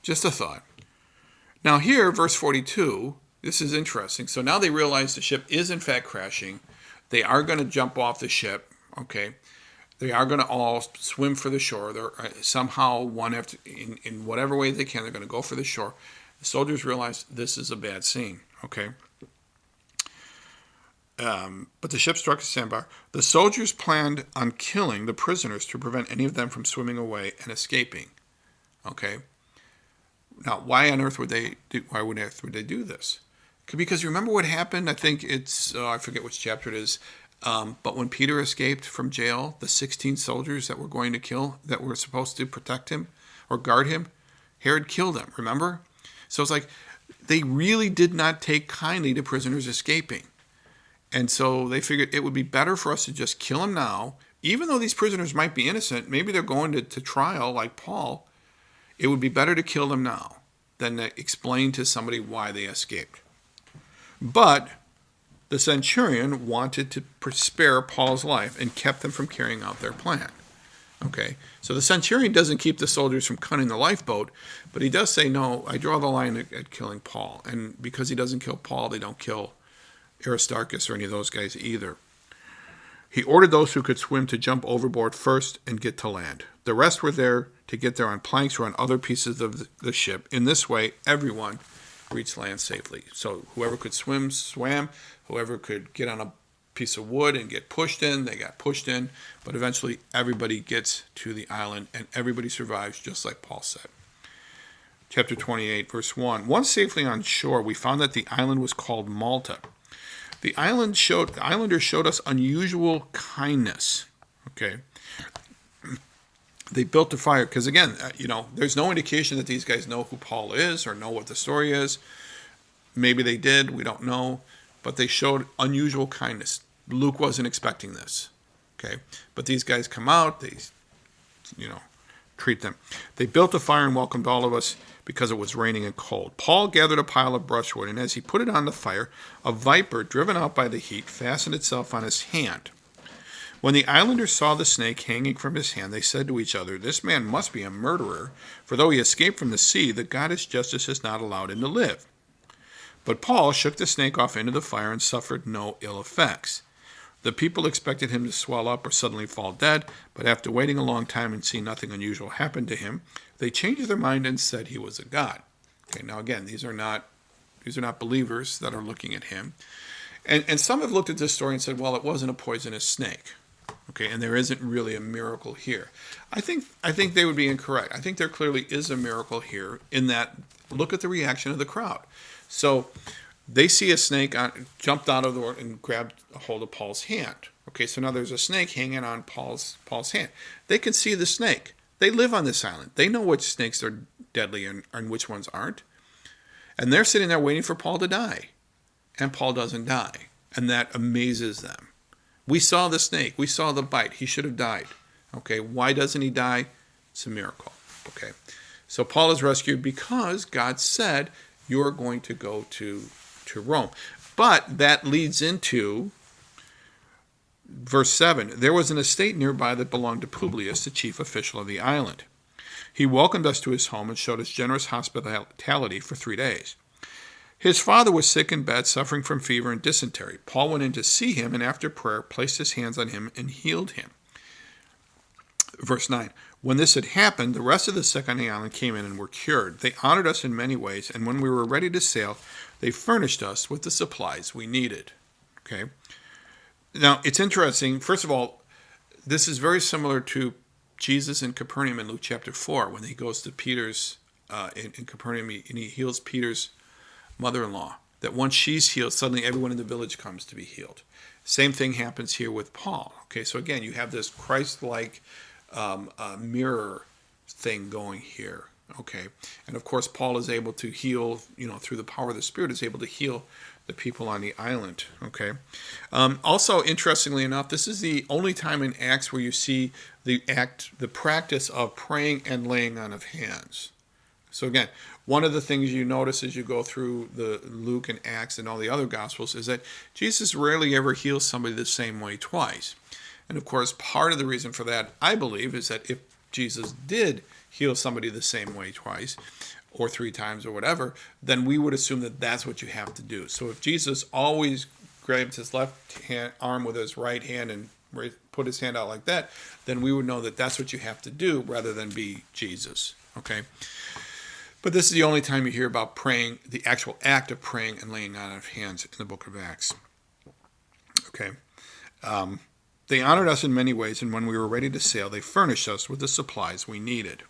Just a thought. Now here, verse 42, this is interesting. So now they realize the ship is in fact crashing. They are going to jump off the ship. Okay? They are going to all swim for the shore. They're somehow, in whatever way they can, they're going to go for the shore. The soldiers realize this is a bad scene. Okay. But the ship struck a sandbar. The soldiers planned on killing the prisoners to prevent any of them from swimming away and escaping. Okay. Now, why on earth would they do this? Because remember what happened? I think it's I forget which chapter it is. But when Peter escaped from jail, the 16 soldiers that were going to kill, that were supposed to protect him or guard him, Herod killed him, remember? So it's like they really did not take kindly to prisoners escaping. And so they figured it would be better for us to just kill them now. Even though these prisoners might be innocent, maybe they're going to trial like Paul, it would be better to kill them now than to explain to somebody why they escaped. But the centurion wanted to spare Paul's life and kept them from carrying out their plan. Okay, so the centurion doesn't keep the soldiers from cutting the lifeboat, but he does say, no, I draw the line at killing Paul. And because he doesn't kill Paul, they don't kill Aristarchus or any of those guys either. He ordered those who could swim to jump overboard first and get to land. The rest were there to get there on planks or on other pieces of the ship. In this way, everyone reached land safely. So whoever could swim, swam. Whoever could get on a piece of wood and get pushed in, they got pushed in. But eventually, everybody gets to the island, and everybody survives, just like Paul said. Chapter 28, verse 1. Once safely on shore, we found that the island was called Malta. The islanders showed us unusual kindness. Okay. They built a fire because, again, there's no indication that these guys know who Paul is or know what the story is. Maybe they did. We don't know. But they showed unusual kindness. Luke wasn't expecting this. Okay. But these guys come out. They, treat them. They built a fire and welcomed all of us because it was raining and cold. Paul gathered a pile of brushwood, and as he put it on the fire, a viper, driven out by the heat, fastened itself on his hand. When the islanders saw the snake hanging from his hand, they said to each other, "This man must be a murderer, for though he escaped from the sea, the goddess Justice has not allowed him to live." But Paul shook the snake off into the fire and suffered no ill effects. The people expected him to swell up or suddenly fall dead, but after waiting a long time and seeing nothing unusual happen to him, they changed their mind and said he was a god. Okay, now again, these are not believers that are looking at him. And some have looked at this story and said, well, it wasn't a poisonous snake. Okay, and there isn't really a miracle here. I think they would be incorrect. I think there clearly is a miracle here in that, look at the reaction of the crowd. So they see a snake jumped out of the water and grabbed a hold of Paul's hand. Okay, so now there's a snake hanging on Paul's hand. They can see the snake. They live on this island. They know which snakes are deadly and which ones aren't. And they're sitting there waiting for Paul to die. And Paul doesn't die. And that amazes them. We saw the snake. We saw the bite. He should have died. Okay, why doesn't he die? It's a miracle. Okay, so Paul is rescued because God said, you're going to go to Rome. But that leads into verse 7. There was an estate nearby that belonged to Publius, the chief official of the island. He welcomed us to his home and showed us generous hospitality for 3 days. His father was sick in bed, suffering from fever and dysentery. Paul went in to see him and after prayer placed his hands on him and healed him. Verse 9. When this had happened, the rest of the sick on the island came in and were cured. They honored us in many ways, and when we were ready to sail, they furnished us with the supplies we needed. Okay. Now, it's interesting. First of all, this is very similar to Jesus in Capernaum in Luke chapter 4, when he goes to Peter's, in Capernaum, and he heals Peter's mother-in-law. That once she's healed, suddenly everyone in the village comes to be healed. Same thing happens here with Paul. Okay, so again, you have this Christ-like mirror thing going here. Okay, and of course Paul is able to heal, through the power of the Spirit, is able to heal the people on the island. Okay, also interestingly enough, this is the only time in Acts where you see the practice of praying and laying on of hands. So again, one of the things you notice as you go through the Luke and Acts and all the other Gospels is that Jesus rarely ever heals somebody the same way twice. And of course, part of the reason for that, I believe, is that if Jesus did heal somebody the same way twice or 3 times or whatever, then we would assume that that's what you have to do. So if Jesus always grabs his left arm with his right hand and put his hand out like that, then we would know that that's what you have to do rather than be Jesus. Okay? But this is the only time you hear about praying, the actual act of praying and laying on of hands in the book of Acts. Okay. They honored us in many ways, and when we were ready to sail, they furnished us with the supplies we needed.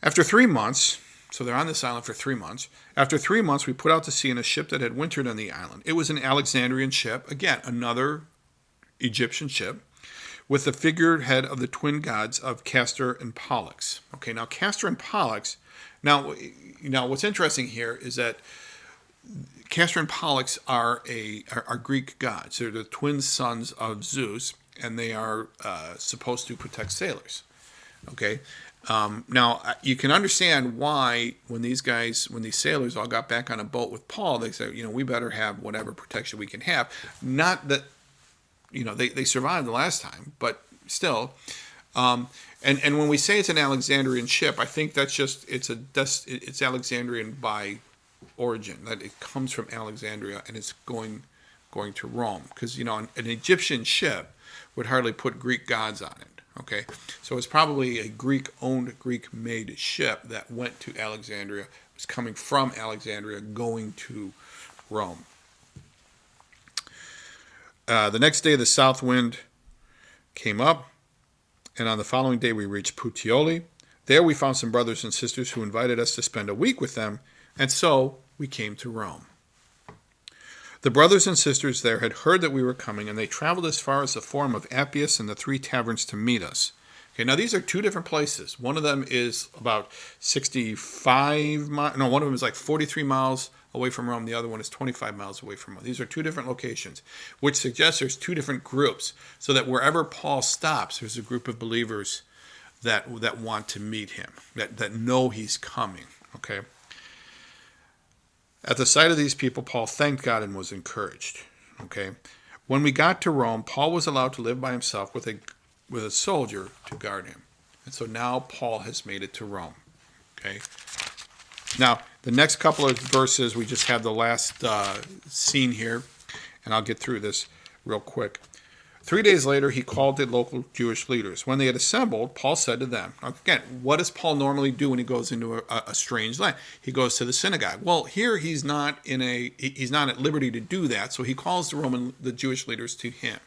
After 3 months, so they're on this island for 3 months. After 3 months, we put out to sea in a ship that had wintered on the island. It was an Alexandrian ship, again, another Egyptian ship. with the figurehead of the twin gods of Castor and Pollux. Okay, now Castor and Pollux. Now, what's interesting here is that Castor and Pollux are Greek gods. They're the twin sons of Zeus, and they are supposed to protect sailors. Okay, now you can understand why when these sailors all got back on a boat with Paul, they said, we better have whatever protection we can have. Not that, they survived the last time, but still. And when we say it's an Alexandrian ship, I think that's just it's Alexandrian by origin, that it comes from Alexandria and it's going to Rome, because an Egyptian ship would hardly put Greek gods on it. Okay, so it's probably a Greek-owned, Greek-made ship that went to Alexandria. It was coming from Alexandria, going to Rome. The next day, the south wind came up, and on the following day, we reached Puteoli. There, we found some brothers and sisters who invited us to spend a week with them, and so we came to Rome. The brothers and sisters there had heard that we were coming, and they traveled as far as the Forum of Appius and the Three Taverns to meet us. Okay, now these are two different places. One of them is about 65 miles. No, one of them is like 43 miles away from Rome. The other one is 25 miles away from Rome. These are two different locations, which suggests there's two different groups, so that wherever Paul stops, there's a group of believers that want to meet him, that know he's coming. Okay. At the sight of these people, Paul thanked God and was encouraged. Okay, when we got to Rome, Paul was allowed to live by himself with a soldier to guard him, and so now Paul has made it to Rome. Okay, now the next couple of verses, we just have the last scene here, and I'll get through this real quick. 3 days later, he called the local Jewish leaders. When they had assembled, Paul said to them, again, what does Paul normally do when he goes into a strange land? He goes to the synagogue. Well, here he's not at liberty to do that, so he calls the Jewish leaders to him.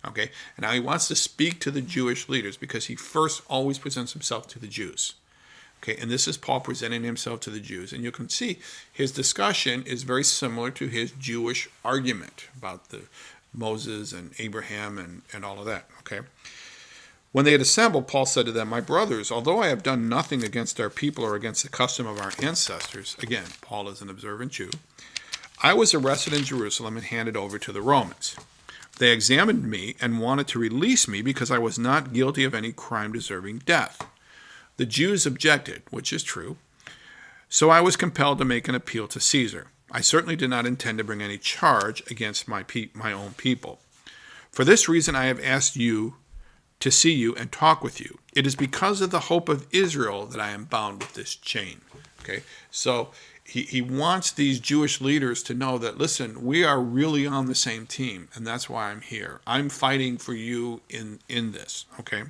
Okay, and now he wants to speak to the Jewish leaders because he first always presents himself to the Jews. Okay, and this is Paul presenting himself to the Jews, and you can see his discussion is very similar to his Jewish argument about the Moses and Abraham and all of that. Okay. When they had assembled, Paul said to them, "My brothers, although I have done nothing against our people or against the custom of our ancestors," again, Paul is an observant Jew, "I was arrested in Jerusalem and handed over to the Romans. They examined me and wanted to release me because I was not guilty of any crime deserving death. The Jews objected," which is true, "so I was compelled to make an appeal to Caesar. I certainly did not intend to bring any charge against my own people. For this reason, I have asked you to see you and talk with you. It is because of the hope of Israel that I am bound with this chain." Okay, so he wants these Jewish leaders to know that, listen, we are really on the same team, and that's why I'm here. I'm fighting for you in this. Okay.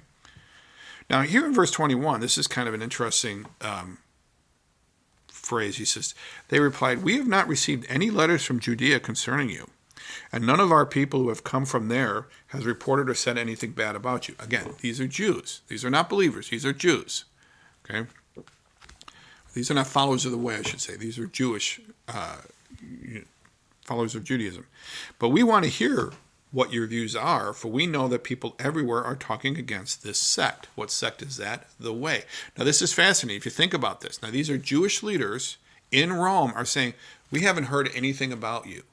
Now here in verse 21, this is kind of an interesting phrase. He says, "They replied, 'We have not received any letters from Judea concerning you, and none of our people who have come from there has reported or said anything bad about you.'" Again, these are Jews. These are not believers. These are Jews. Okay? These are not followers of the way, I should say. These are Jewish followers of Judaism. "But we want to hear what your views are, for we know that people everywhere are talking against this sect." What sect is that? The Way. Now, this is fascinating if you think about this. Now, these are Jewish leaders in Rome are saying, "We haven't heard anything about you."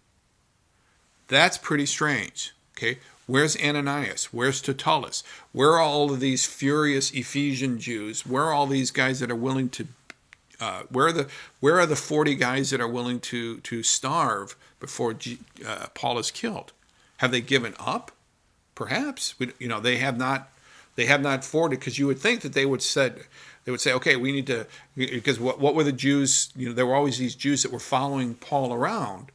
That's pretty strange. Okay, where's Ananias? Where's Tertullus? Where are all of these furious Ephesian Jews? Where are all these guys that are willing to where are the 40 guys that are willing to starve before Paul is killed? Have they given up? Perhaps. They have not forwarded, because you would think that they would say, okay, we need to, because what were the Jews? There were always these Jews that were following Paul around.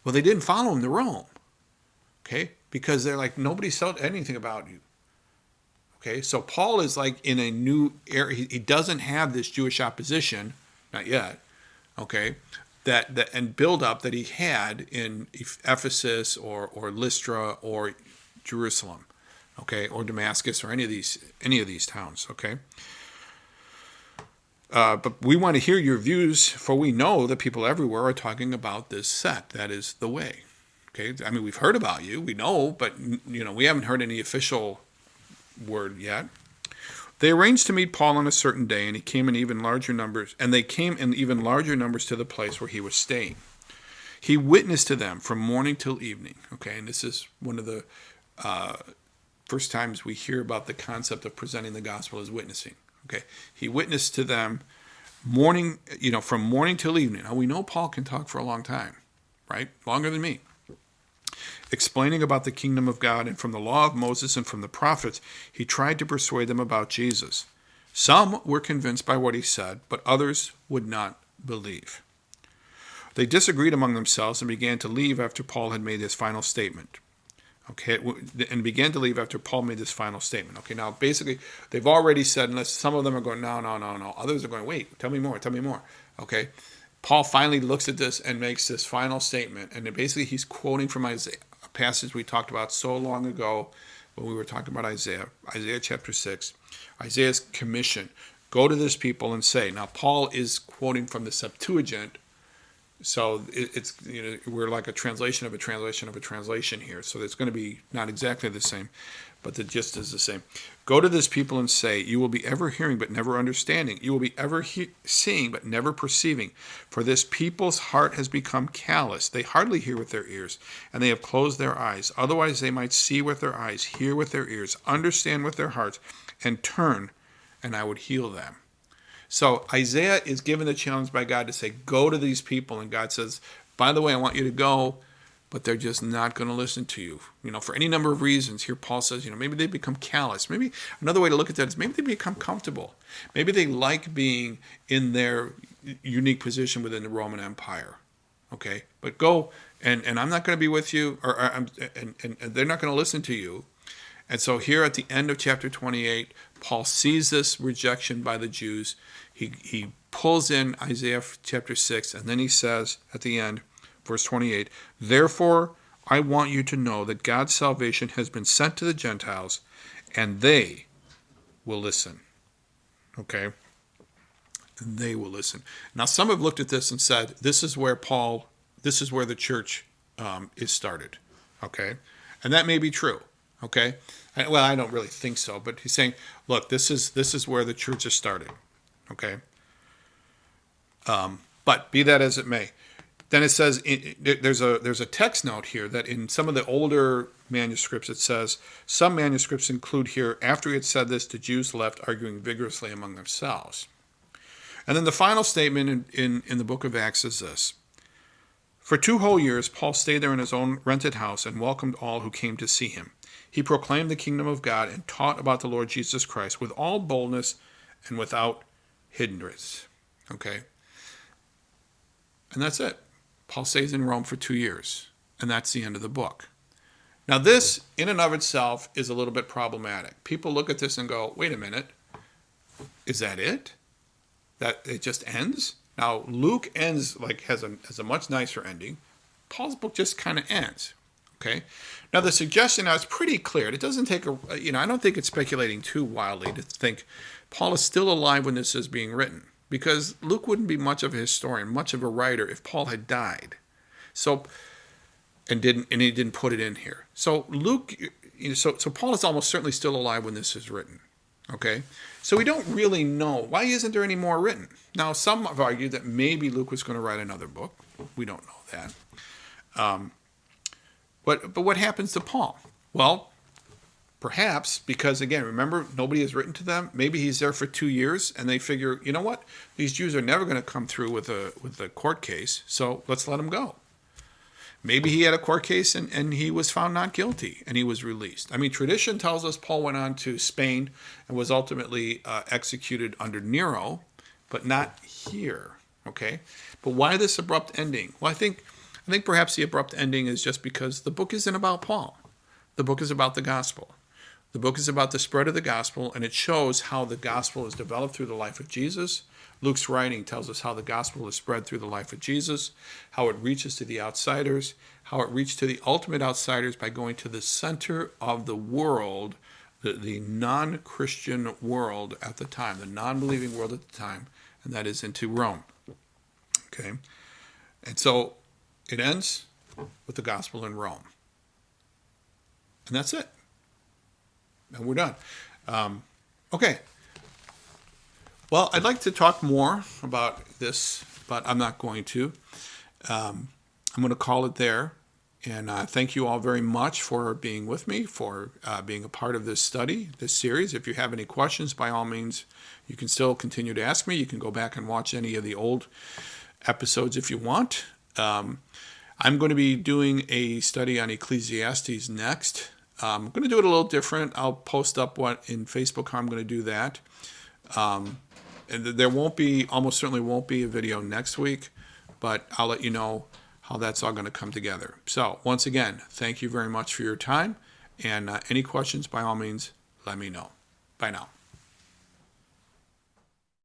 Well, they didn't follow him to Rome. Okay, because they're like, nobody said anything about you. Okay, so Paul is like in a new era. He doesn't have this Jewish opposition, not yet. Okay, that and build up that he had in Ephesus or Lystra or Jerusalem, okay, or Damascus or any of these towns. Okay, but we want to hear your views, for we know that people everywhere are talking about this sect, that is the Way. Okay, I mean, we've heard about you, we know, but we haven't heard any official word yet. They arranged to meet Paul on a certain day, and he came in even larger numbers, and they came in even larger numbers to the place where he was staying. He witnessed to them from morning till evening. Okay, and this is one of the first times we hear about the concept of presenting the gospel as witnessing. Okay, he witnessed to them from morning till evening. Now we know Paul can talk for a long time, right? Longer than me. Explaining about the kingdom of God, and from the law of Moses and from the prophets, he tried to persuade them about Jesus. Some were convinced by what he said, but others would not believe. They disagreed among themselves and began to leave after Paul had made his final statement. Okay, and began to leave after Paul made this final statement. Okay, now basically they've already said, unless some of them are going, no. Others are going, wait, tell me more. Okay, Paul finally looks at this and makes this final statement, and basically he's quoting from Isaiah, a passage we talked about so long ago when we were talking about Isaiah chapter 6, Isaiah's commission. Go to this people and say. Now Paul is quoting from the Septuagint. So it's we're like a translation of a translation of a translation here. So it's going to be not exactly the same, but the gist is the same. Go to this people and say, you will be ever hearing but never understanding. You will be ever seeing but never perceiving. For this people's heart has become callous. They hardly hear with their ears, and they have closed their eyes. Otherwise they might see with their eyes, hear with their ears, understand with their hearts, and turn, and I would heal them. So Isaiah is given the challenge by God to say, go to these people. And God says, by the way, I want you to go, but they're just not going to listen to you. For any number of reasons. Here Paul says, maybe they become callous. Maybe another way to look at that is maybe they become comfortable. Maybe they like being in their unique position within the Roman Empire. Okay, but go, and I'm not going to be with you, and they're not going to listen to you. And so here at the end of chapter 28, Paul sees this rejection by the Jews. He pulls in Isaiah chapter 6, and then he says at the end, verse 28, therefore I want you to know that God's salvation has been sent to the Gentiles, and they will listen. Okay? And they will listen. Now some have looked at this and said, this is where the church is started. Okay? And that may be true. Okay, well, I don't really think so, but he's saying, look, this is where the church is starting. Okay, but be that as it may, then it says there's a text note here that in some of the older manuscripts it says some manuscripts include here after he had said this, the Jews left, arguing vigorously among themselves. And then the final statement in the book of Acts is this. For 2 whole years, Paul stayed there in his own rented house and welcomed all who came to see him. He proclaimed the kingdom of God and taught about the Lord Jesus Christ with all boldness and without hindrance. Okay? And that's it. Paul stays in Rome for 2 years, and that's the end of the book. Now this, in and of itself, is a little bit problematic. People look at this and go, wait a minute, is that it? That it just ends? Now, Luke ends, has a much nicer ending. Paul's book just kind of ends. Okay? Now, the suggestion now is pretty clear. It doesn't take I don't think it's speculating too wildly to think Paul is still alive when this is being written, because Luke wouldn't be much of a historian, much of a writer if Paul had died. So, and he didn't put it in here. So Luke, so Paul is almost certainly still alive when this is written. Okay? So we don't really know. Why isn't there any more written? Now, some have argued that maybe Luke was going to write another book. We don't know that. But what happens to Paul? Well, perhaps because, again, remember, nobody has written to them. Maybe he's there for 2 years, and they figure, you know what? These Jews are never going to come through with a court case, so let's let him go. Maybe he had a court case and he was found not guilty and he was released. I mean, tradition tells us Paul went on to Spain and was ultimately executed under Nero, but not here. Okay? But why this abrupt ending? Well, I think perhaps the abrupt ending is just because the book isn't about Paul. The book is about the gospel. The book is about the spread of the gospel, and it shows how the gospel is developed through the life of Jesus. Luke's writing tells us how the gospel is spread through the life of Jesus, how it reaches to the outsiders, how it reached to the ultimate outsiders by going to the center of the world, the non-Christian world at the time, the non-believing world at the time, and that is into Rome. Okay? And so it ends with the gospel in Rome. And that's it. and we're done. Okay. Well, I'd like to talk more about this, but I'm not going to. I'm going to call it there. And thank you all very much for being with me, for being a part of this study, this series. If you have any questions, by all means, you can still continue to ask me. You can go back and watch any of the old episodes if you want. I'm going to be doing a study on Ecclesiastes next. I'm going to do it a little different. I'll post up what in Facebook how I'm going to do that. And there almost certainly won't be a video next week, but I'll let you know how that's all going to come together. So once again, thank you very much for your time. And any questions, by all means, let me know. Bye now.